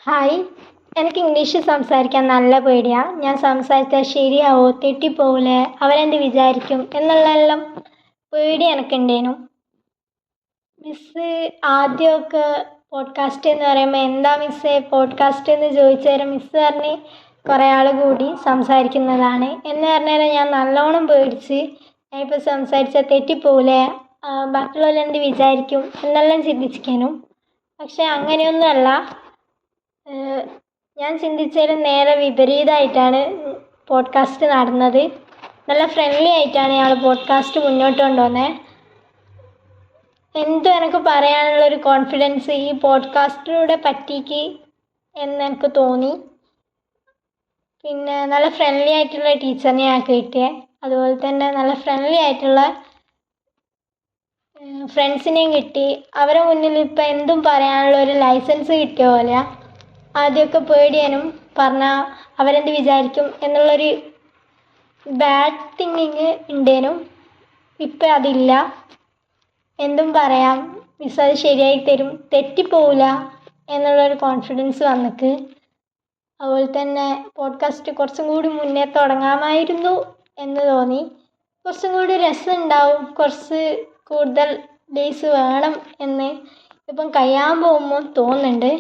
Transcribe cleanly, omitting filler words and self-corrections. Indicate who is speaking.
Speaker 1: Hi, എനിക്ക് English സംസാരിക്കാൻ നല്ല പേടിയാണ്. ഞാൻ സംസാരിച്ചാൽ ശരിയാവോ, തെറ്റിപ്പോവില്ലേ, അവരെന്ത് വിചാരിക്കും എന്നുള്ളതെല്ലാം പേടി എനിക്കുണ്ടേനു. മിസ്സ് ആദ്യമൊക്കെ പോഡ്കാസ്റ്റ് എന്ന് പറയുമ്പോൾ എന്താ മിസ്സേ പോഡ്കാസ്റ്റ് എന്ന് ചോദിച്ചേരം മിസ്സ് പറഞ്ഞ് കുറേ ആൾ കൂടി സംസാരിക്കുന്നതാണ് എന്ന് പറഞ്ഞാൽ ഞാൻ നല്ലോണം പേടിച്ച് ഞാനിപ്പോൾ സംസാരിച്ചാൽ തെറ്റിപ്പോവില്ലേ, ബാക്കിയുള്ളവരെന്ത് വിചാരിക്കും എന്നെല്ലാം ചിന്തിച്ചിരിക്കേനു. പക്ഷെ അങ്ങനെയൊന്നുമല്ല. ഞാൻ ചിന്തിച്ചതിലും നേരെ വിപരീതമായിട്ടാണ് പോഡ്കാസ്റ്റ് നടന്നത്. നല്ല ഫ്രണ്ട്ലി ആയിട്ടാണ് ഞങ്ങൾ പോഡ്കാസ്റ്റ് മുന്നോട്ട് കൊണ്ടുവന്നത്. എന്തും എനിക്ക് പറയാനുള്ളൊരു കോൺഫിഡൻസ് ഈ പോഡ്കാസ്റ്റിലൂടെ പറ്റിക്ക് എന്ന് എനിക്ക് തോന്നി. പിന്നെ നല്ല ഫ്രണ്ട്ലി ആയിട്ടുള്ള ടീച്ചറിനെ ഞാൻ കിട്ടിയത്. അതുപോലെ തന്നെ നല്ല ഫ്രണ്ട്ലി ആയിട്ടുള്ള ഫ്രണ്ട്സിനെയും കിട്ടി. അവരെ മുന്നിൽ ഇപ്പം എന്തും പറയാനുള്ള ഒരു ലൈസൻസ് കിട്ടിയ പോലെയാണ്. ആദ്യമൊക്കെ പേടിയാനും പറഞ്ഞാൽ അവരെന്ത് വിചാരിക്കും എന്നുള്ളൊരു ബാഡ് തിങ്കിങ് ഉണ്ടേനും. ഇപ്പം അതില്ല. എന്തും പറയാം, മിസ് അത് ശരിയായി തരും, തെറ്റിപ്പോവില്ല എന്നുള്ളൊരു കോൺഫിഡൻസ് വന്നിക്ക്. അതുപോലെ തന്നെ പോഡ്കാസ്റ്റ് കുറച്ചും കൂടി മുന്നേ തുടങ്ങാമായിരുന്നു എന്ന് തോന്നി. കുറച്ചും കൂടി രസമുണ്ടാവും, കുറച്ച് കൂടുതൽ ഡേയ്സ് വേണം എന്ന് ഇപ്പം കഴിയാൻ പോകുമ്പോൾ തോന്നുന്നുണ്ട്.